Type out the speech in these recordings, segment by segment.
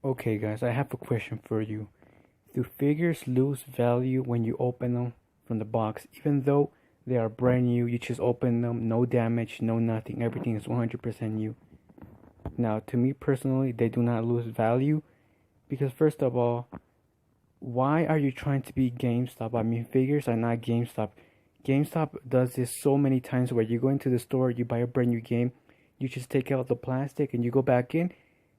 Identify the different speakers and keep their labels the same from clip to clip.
Speaker 1: Okay, guys, I have a question for you. Do figures lose value when you open them from the box? Even though they are brand new, you just open them, no damage, no nothing, everything is 100% new. Now, to me personally, they do not lose value because, first of all, why are you trying to be GameStop? I mean, figures are not GameStop. GameStop does this so many times where you go into the store, you buy a brand new game, you just take out the plastic and you go back in.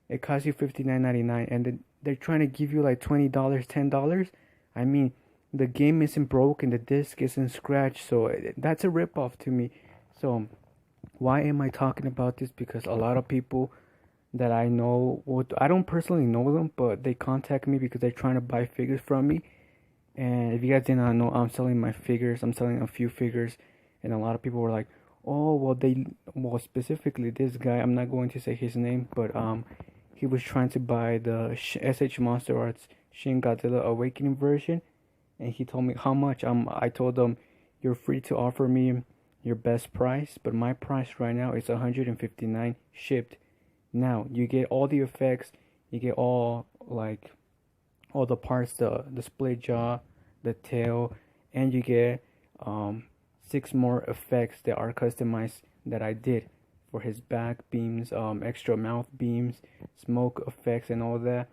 Speaker 1: It costs you $59.99, and then they're trying to give you like $20, $10. I mean, the game isn't broken, the disc isn't scratched, so that's a ripoff to me. So why am I talking about this? Because a lot of people that I know, well, I don't personally know them, but they contact me because they're trying to buy figures from me. And if you guys did not know, I'm selling my figures. I'm selling a few figures, and a lot of people were like, "Oh, well, specifically this guy. I'm not going to say his name, but he was trying to buy the SH Monster Arts Shin Godzilla Awakening version, and he told me how much. I told him, you're free to offer me your best price, but my price right now is 159 shipped. Now you get all the effects, you get all the parts, the split jaw, the tail, and you get um 6 more effects that are customized that I did for his back beams, extra mouth beams, smoke effects, and all that.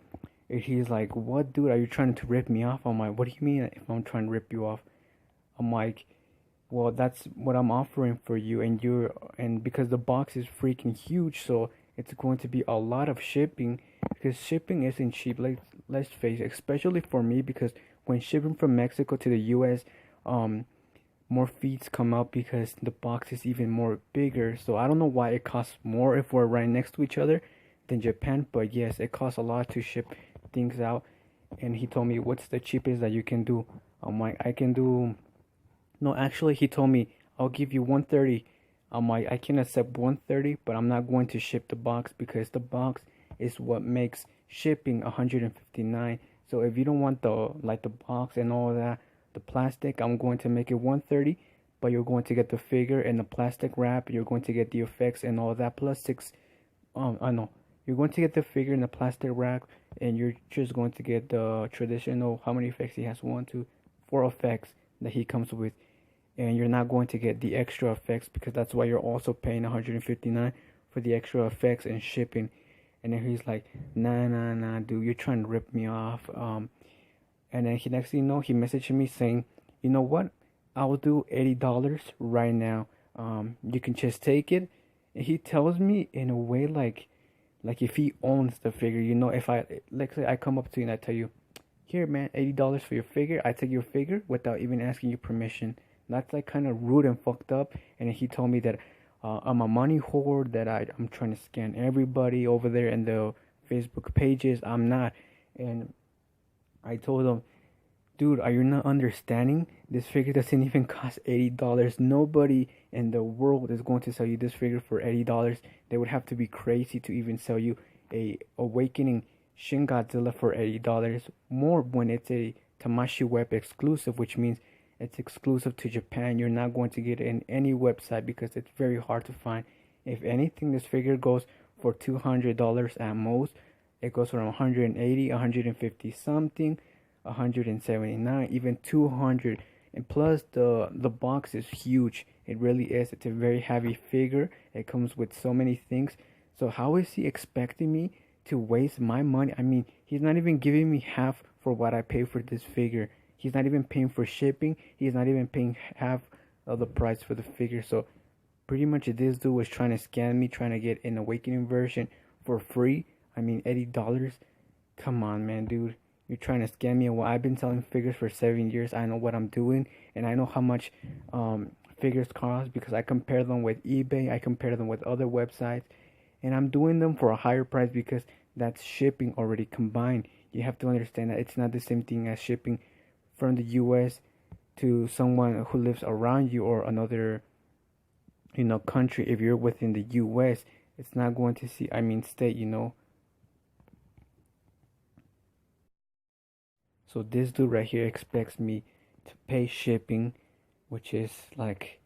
Speaker 1: And he's like, "What, dude? Are you trying to rip me off?" I'm like, "What do you mean if I'm trying to rip you off?" I'm like, well, that's what I'm offering for you, and because the box is freaking huge, so it's going to be a lot of shipping because shipping isn't cheap. Let's face it, especially for me because when shipping from Mexico to the US, um more feeds come out because the box is even more bigger. So I don't know why it costs more if we're right next to each other than Japan, but yes, it costs a lot to ship things out. And he told me, what's the cheapest that you can do? I'm like, I can do, no, actually, he told me, I'll give you 130. I'm like, I can accept 130, but I'm not going to ship the box because the box is what makes shipping 159. So if you don't want the box and all that, the plastic, I'm going to make it 130, but you're going to get the figure and the plastic wrap. You're going to get the effects and all that plus six. I know. You're going to get the figure in the plastic wrap, and you're just going to get the traditional. How many effects he has? One, two, four effects that he comes with, and you're not going to get the extra effects because that's why you're also paying 159 for the extra effects and shipping. And then he's like, nah, nah, nah, dude, you're trying to rip me off. And then he next thing you know, he messaged me saying, you know what? I will do $80 right now. You can just take it. And he tells me in a way like if he owns the figure, if I, let's say I come up to you and I tell you, here, man, $80 for your figure. I take your figure without even asking you permission. That's like kind of rude and fucked up. And he told me that I'm a money whore, that I'm trying to scan everybody over there in the Facebook pages. I'm not. And I told him, dude, are you not understanding? This figure doesn't even cost $80. Nobody in the world is going to sell you this figure for $80. They would have to be crazy to even sell you a Awakening Shin Godzilla for $80. More when it's a Tamashii Web exclusive, which means it's exclusive to Japan. You're not going to get it in any website because it's very hard to find. If anything, this figure goes for $200 at most. It goes from 180, 150 something, 179, even 200. And plus the box is huge. It really is. It's a very heavy figure. It comes with so many things. So how is he expecting me to waste my money? I mean, he's not even giving me half for what I pay for this figure. He's not even paying for shipping. He's not even paying half of the price for the figure. So pretty much this dude was trying to scam me, trying to get an Awakening version for free. I mean, $80. Come on, man, dude. You're trying to scam me. Well, I've been selling figures for 7 years. I know what I'm doing, and I know how much figures cost because I compare them with eBay. I compare them with other websites, and I'm doing them for a higher price because that's shipping already combined. You have to understand that it's not the same thing as shipping from the US to someone who lives around you or another country. If you're within the US, it's not going to see, I mean, state. So this dude right here expects me to pay shipping, which is like,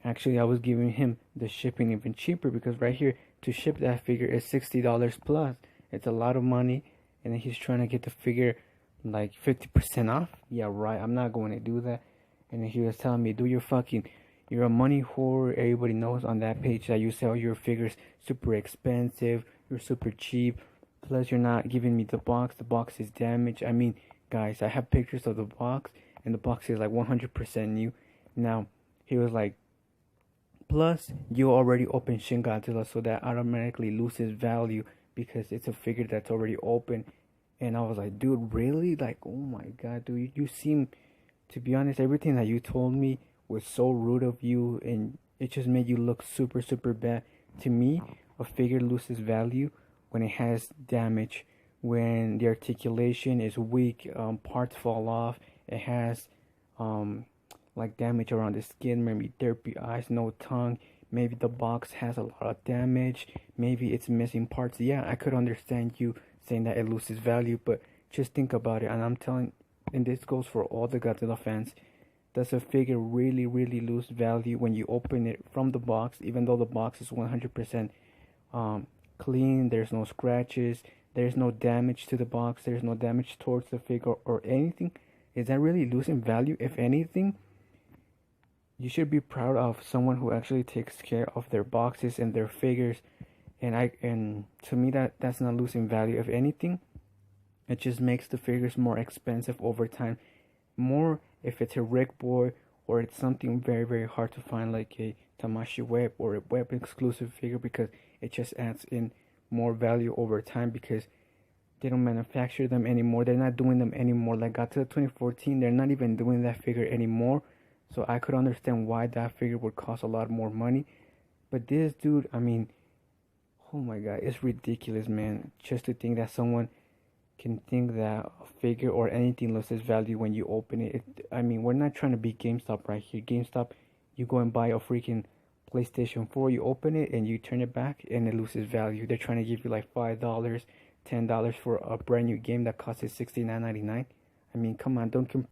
Speaker 1: actually I was giving him the shipping even cheaper because right here to ship that figure is $60 plus. It's a lot of money, and then he's trying to get the figure like 50% off. Yeah, right. I'm not going to do that. And then he was telling me, you're a money whore. Everybody knows on that page that you sell your figures super expensive. You're super cheap. Plus, you're not giving me the box. The box is damaged. I mean, guys, I have pictures of the box, and the box is like 100% new. Now, he was like, plus, you already opened Shin Godzilla, so that automatically loses value because it's a figure that's already open. And I was like, dude, really? Like, oh my god, dude, you seem, to be honest, everything that you told me was so rude of you, and it just made you look super, super bad. To me, a figure loses value when it has damage, when the articulation is weak, parts fall off, it has like damage around the skin, maybe derpy eyes, no tongue, maybe the box has a lot of damage, maybe it's missing parts. Yeah, I could understand you saying that it loses value, but just think about it. And I'm telling, and this goes for all the Godzilla fans, does a figure really, really lose value when you open it from the box, even though the box is 100% clean, there's no scratches, there's no damage to the box, there's no damage towards the figure or anything? Is that really losing value? If anything, you should be proud of someone who actually takes care of their boxes and their figures. And to me, that's not losing value. If anything, it just makes the figures more expensive over time. More if it's a Rick Boy, or it's something very, very hard to find, like a Tamashi Web or a web exclusive figure, because it just adds in more value over time because they don't manufacture them anymore. They're not doing them anymore. Like Godzilla 2014, they're not even doing that figure anymore. So I could understand why that figure would cost a lot more money. But this dude, I mean, oh my god, it's ridiculous, man. Just to think that someone can think that a figure or anything loses value when you open it. I mean, we're not trying to be GameStop right here. GameStop, you go and buy a freaking PlayStation 4, you open it and you turn it back and it loses value. They're trying to give you like $5, $10 for a brand new game that costs $69.99. I mean, come on, don't compare